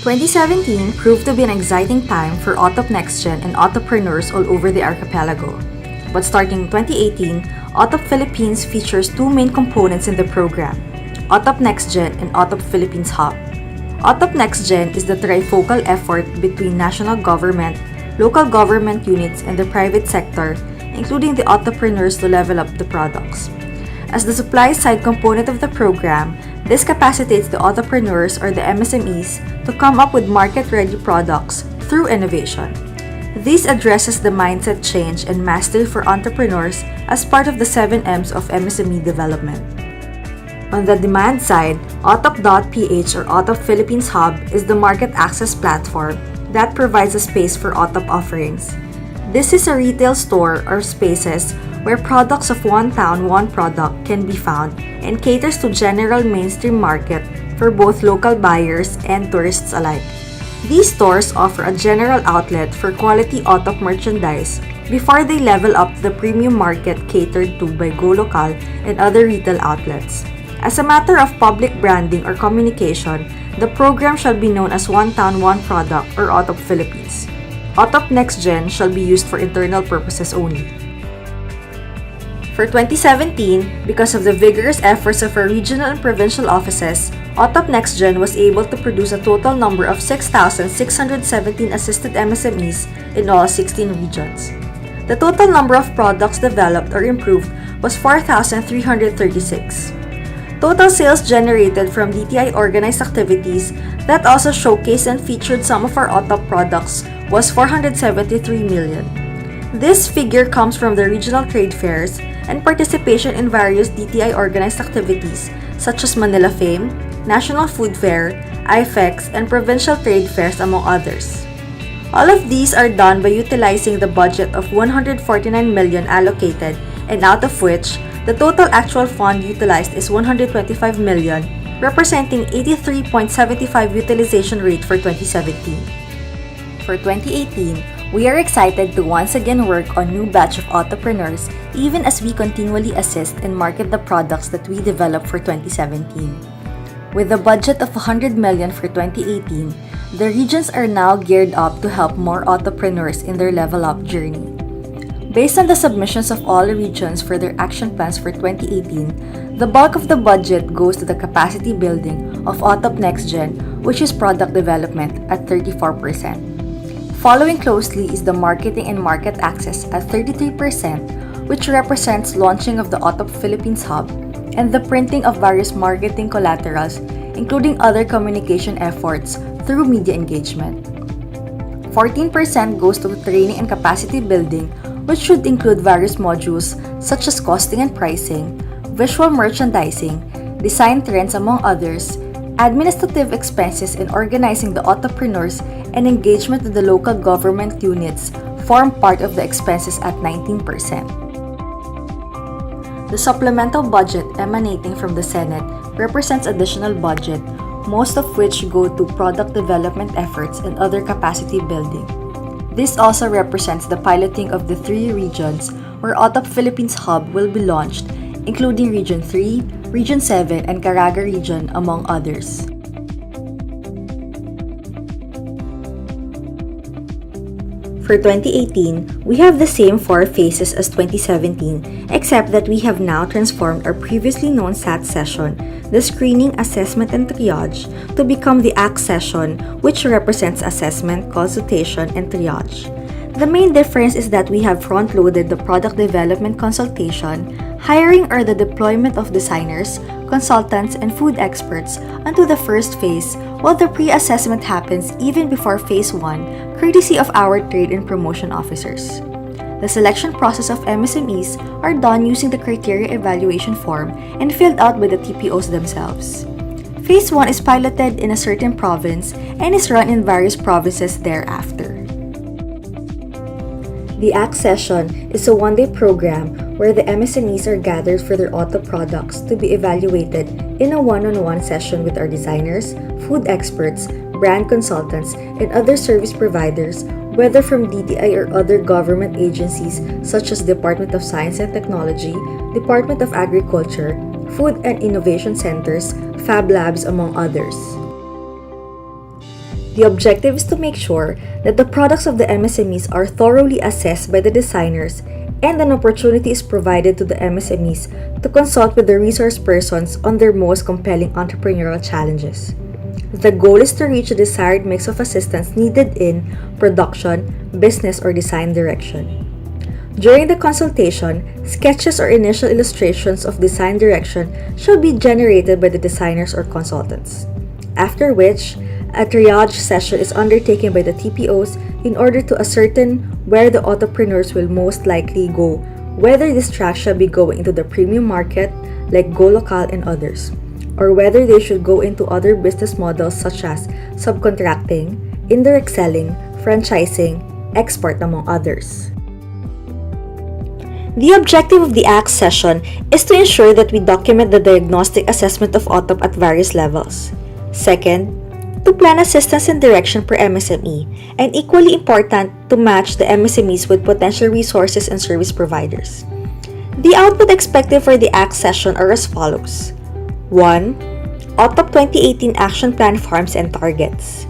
2017 proved to be an exciting time for Otop NextGen and Otopreneurs all over the archipelago. But starting in 2018, Otop Philippines features two main components in the program, Otop NextGen and Otop Philippines Hub. Otop NextGen is the trifocal effort between national government, local government units, and the private sector, including the Otopreneurs to level up the products. As the supply side component of the program, this capacitates the Otopreneurs or the MSMEs to come up with market-ready products through innovation. This addresses the mindset change and mastery for entrepreneurs as part of the 7 M's of MSME development. On the demand side, Otop.ph or Otop Philippines Hub is the market access platform that provides a space for Otop offerings. This is a retail store or spaces where products of one town, one product can be found and caters to general mainstream market for both local buyers and tourists alike. These stores offer a general outlet for quality Otop merchandise before they level up to the premium market catered to by Go Local and other retail outlets. As a matter of public branding or communication, the program shall be known as One Town, One Product or Otop Philippines. Otop NextGen shall be used for internal purposes only. For 2017, because of the vigorous efforts of our regional and provincial offices, Otop NextGen was able to produce a total number of 6,617 assisted MSMEs in all 16 regions. The total number of products developed or improved was 4,336. Total sales generated from DTI organized activities that also showcased and featured some of our Otop products was 473 million. This figure comes from the regional trade fairs and participation in various DTI organized activities such as Manila Fame, National Food Fair, IFEX, and provincial trade fairs among others. All of these are done by utilizing the budget of 149 million allocated, and out of which, the total actual fund utilized is 125 million, representing 83.75% utilization rate for 2017. For 2018, we are excited to once again work on new batch of Otopreneurs even as we continually assist and market the products that we developed for 2017. With a budget of 100 million for 2018, the regions are now geared up to help more Otopreneurs in their level up journey. Based on the submissions of all regions for their action plans for 2018, the bulk of the budget goes to the capacity building of Otop NextGen, which is product development at 34%. Following closely is the marketing and market access at 33%, which represents launching of the Otop Philippines Hub, and the printing of various marketing collaterals, including other communication efforts through media engagement. 14% goes to training and capacity building, which should include various modules such as costing and pricing, visual merchandising, design trends among others, administrative expenses in organizing the Otopreneurs, and engagement with the local government units form part of the expenses at 19%. The supplemental budget emanating from the Senate represents additional budget, most of which go to product development efforts and other capacity building. This also represents the piloting of the 3 regions where Otop Philippines Hub will be launched, including Region 3, Region 7, and Caraga region, among others. For 2018, we have the same 4 phases as 2017, except that we have now transformed our previously known SAT session, the Screening, Assessment, and Triage, to become the ACT session, which represents Assessment, Consultation, and Triage. The main difference is that we have front-loaded the product development consultation, hiring or the deployment of designers, consultants, and food experts onto the first phase, while the pre-assessment happens even before Phase 1, courtesy of our trade and promotion officers. The selection process of MSMEs are done using the criteria evaluation form and filled out by the TPOs themselves. Phase 1 is piloted in a certain province and is run in various provinces thereafter. The ACT session is a one-day program where the MSMEs are gathered for their Otop products to be evaluated in a one-on-one session with our designers, food experts, brand consultants, and other service providers, whether from DTI or other government agencies such as Department of Science and Technology, Department of Agriculture, Food and Innovation Centers, Fab Labs, among others. The objective is to make sure that the products of the MSMEs are thoroughly assessed by the designers and an opportunity is provided to the MSMEs to consult with the resource persons on their most compelling entrepreneurial challenges. The goal is to reach a desired mix of assistance needed in production, business, or design direction. During the consultation, sketches or initial illustrations of design direction shall be generated by the designers or consultants. After which, a triage session is undertaken by the TPOs in order to ascertain where the entrepreneurs will most likely go, whether this track shall be going into the premium market like Go Local and others, or whether they should go into other business models such as subcontracting, indirect selling, franchising, export, among others. The objective of the ACT session is to ensure that we document the diagnostic assessment of Otop at various levels. Second, to plan assistance and direction per MSME, and equally important, to match the MSMEs with potential resources and service providers. The output expected for the ACT session are as follows. 1. Otop 2018 Action Plan Forms and Targets.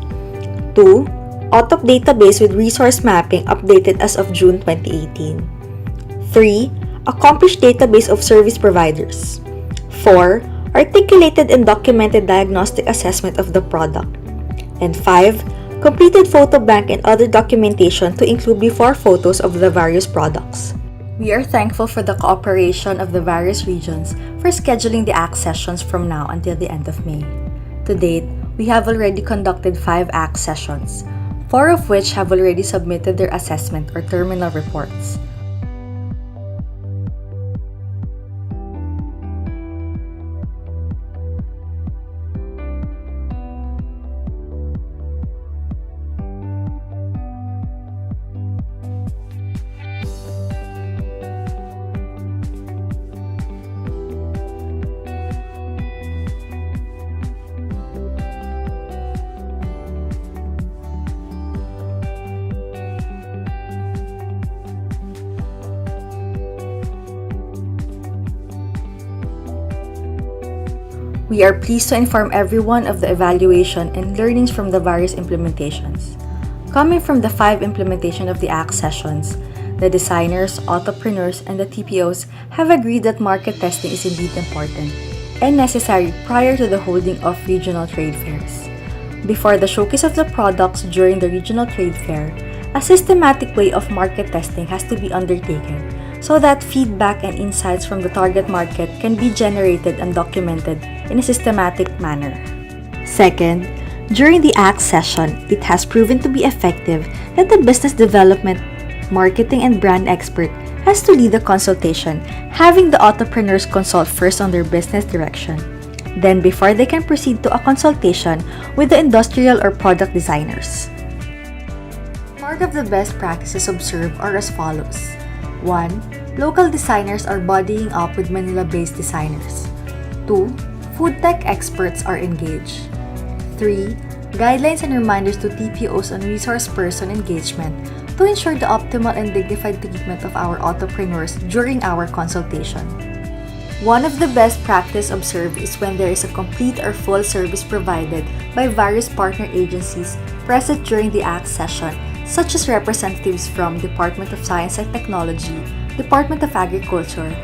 2. Otop database with resource mapping updated as of June 2018. 3. Accomplished database of service providers. 4. Articulated and documented diagnostic assessment of the product. And 5. Completed photo bank and other documentation to include before photos of the various products. We are thankful for the cooperation of the various regions for scheduling the ACT sessions from now until the end of May. To date, we have already conducted 5 ACT sessions, 4 of which have already submitted their assessment or terminal reports. We are pleased to inform everyone of the evaluation and learnings from the various implementations. Coming from the 5 implementation of the ACT sessions, the designers, entrepreneurs, and the TPOs have agreed that market testing is indeed important and necessary prior to the holding of regional trade fairs. Before the showcase of the products during the regional trade fair, a systematic way of market testing has to be undertaken so that feedback and insights from the target market can be generated and documented in a systematic manner. Second, during the ACT session, it has proven to be effective that the business development, marketing, and brand expert has to lead the consultation, having the entrepreneurs consult first on their business direction. Then, before they can proceed to a consultation with the industrial or product designers. Part of the best practices observed are as follows. 1. Local designers are buddying up with Manila-based designers. 2. Food tech experts are engaged. 3. Guidelines and reminders to TPOs on resource person engagement to ensure the optimal and dignified treatment of our entrepreneurs during our consultation. One of the best practice observed is when there is a complete or full service provided by various partner agencies present during the ACT session, such as representatives from Department of Science and Technology, Department of Agriculture,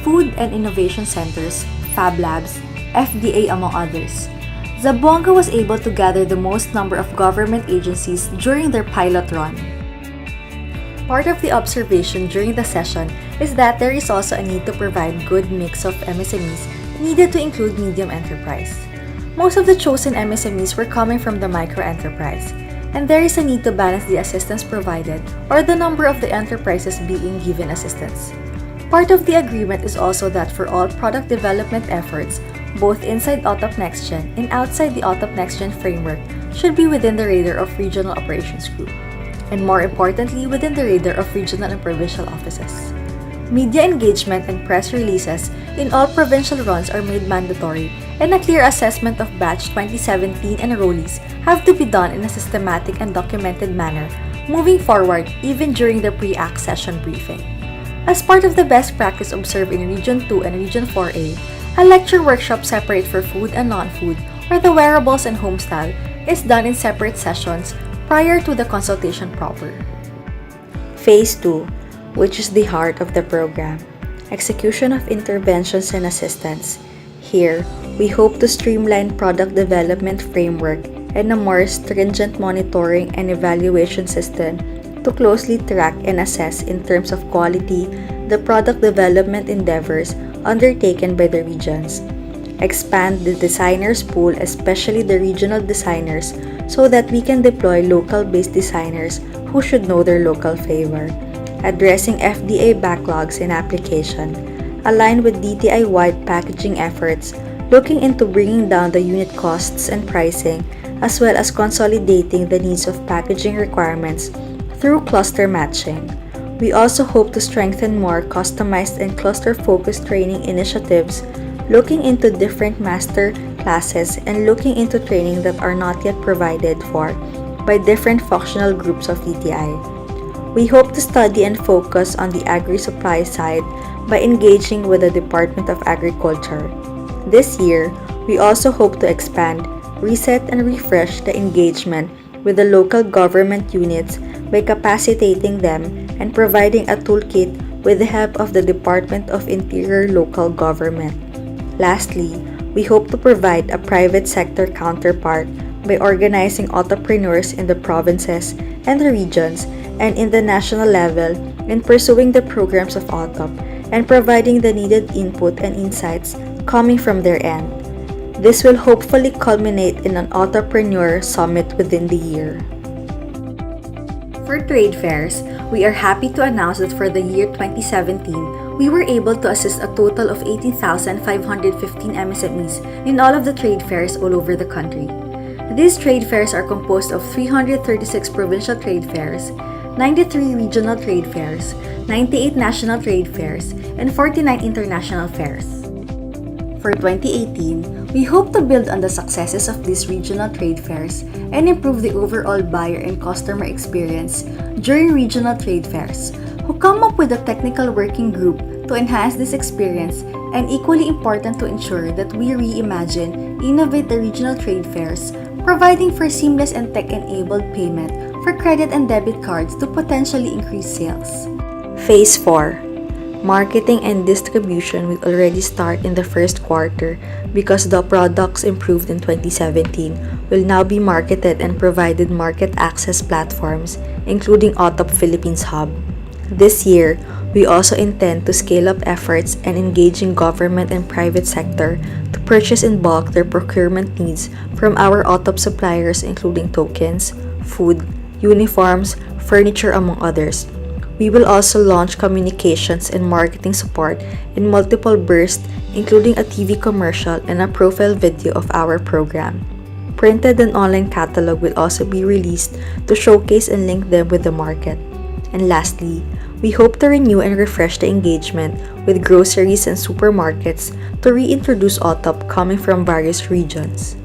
Food and Innovation Centers, Fab Labs, FDA, among others. Zabonga was able to gather the most number of government agencies during their pilot run. Part of the observation during the session is that there is also a need to provide good mix of MSMEs needed to include medium enterprise. Most of the chosen MSMEs were coming from the micro enterprise, and there is a need to balance the assistance provided or the number of the enterprises being given assistance. Part of the agreement is also that for all product development efforts, both inside Otop NextGen and outside the Otop NextGen framework should be within the radar of Regional Operations Group, and more importantly, within the radar of regional and provincial offices. Media engagement and press releases in all provincial runs are made mandatory, and a clear assessment of Batch 2017 enrollees have to be done in a systematic and documented manner moving forward even during the pre-ACT session briefing. As part of the best practice observed in Region 2 and Region 4A, a lecture workshop separate for food and non-food where the wearables and homestyle is done in separate sessions prior to the consultation proper. Phase 2, which is the heart of the program, execution of interventions and assistance. Here, we hope to streamline product development framework and a more stringent monitoring and evaluation system to closely track and assess in terms of quality the product development endeavors undertaken by the regions. Expand the designers pool, especially the regional designers, so that we can deploy local-based designers who should know their local flavor. Addressing FDA backlogs in application, aligned with DTI-wide packaging efforts, looking into bringing down the unit costs and pricing, as well as consolidating the needs of packaging requirements through cluster matching. We also hope to strengthen more customized and cluster-focused training initiatives, looking into different master classes and looking into training that are not yet provided for by different functional groups of DTI. We hope to study and focus on the agri-supply side by engaging with the Department of Agriculture. This year, we also hope to expand, reset, and refresh the engagement with the local government units by capacitating them and providing a toolkit with the help of the Department of Interior local government. Lastly, we hope to provide a private sector counterpart by organizing entrepreneurs in the provinces and the regions and in the national level in pursuing the programs of Otop and providing the needed input and insights coming from their end. This will hopefully culminate in an entrepreneur summit within the year. For trade fairs, we are happy to announce that for the year 2017, we were able to assist a total of 18,515 MSMEs in all of the trade fairs all over the country. These trade fairs are composed of 336 provincial trade fairs, 93 regional trade fairs, 98 national trade fairs, and 49 international fairs. For 2018, we hope to build on the successes of these regional trade fairs and improve the overall buyer and customer experience during regional trade fairs, who come up with a technical working group to enhance this experience and equally important to ensure that we reimagine, innovate the regional trade fairs, providing for seamless and tech-enabled payment for credit and debit cards to potentially increase sales. Phase 4. Marketing and distribution will already start in the first quarter because the products improved in 2017 will now be marketed and provided market access platforms, including Otop Philippines Hub. This year, we also intend to scale up efforts and engaging government and private sector to purchase in bulk their procurement needs from our Otop suppliers, including tokens, food, uniforms, furniture, among others. We will also launch communications and marketing support in multiple bursts, including a TV commercial and a profile video of our program. Printed and online catalog will also be released to showcase and link them with the market. And lastly, we hope to renew and refresh the engagement with groceries and supermarkets to reintroduce Otop coming from various regions.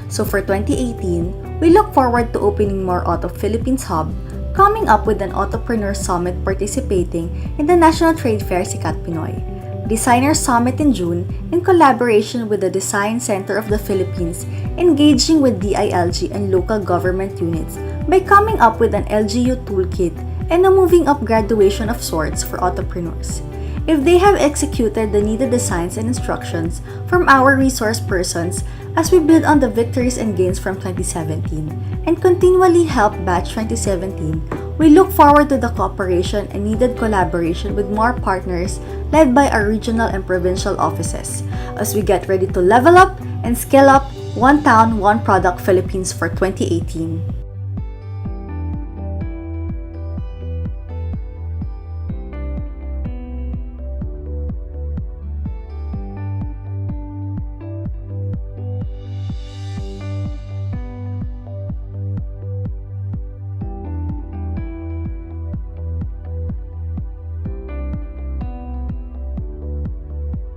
So for 2018, we look forward to opening more Otop Philippines Hub, coming up with an Entrepreneur Summit participating in the National Trade Fair Sikat Pinoy, Designer Summit in June in collaboration with the Design Center of the Philippines, engaging with DILG and local government units by coming up with an LGU toolkit and a moving up graduation of sorts for entrepreneurs. If they have executed the needed designs and instructions from our resource persons as we build on the victories and gains from 2017 and continually help batch 2017, we look forward to the cooperation and needed collaboration with more partners led by our regional and provincial offices as we get ready to level up and scale up One Town, One Product Philippines for 2018.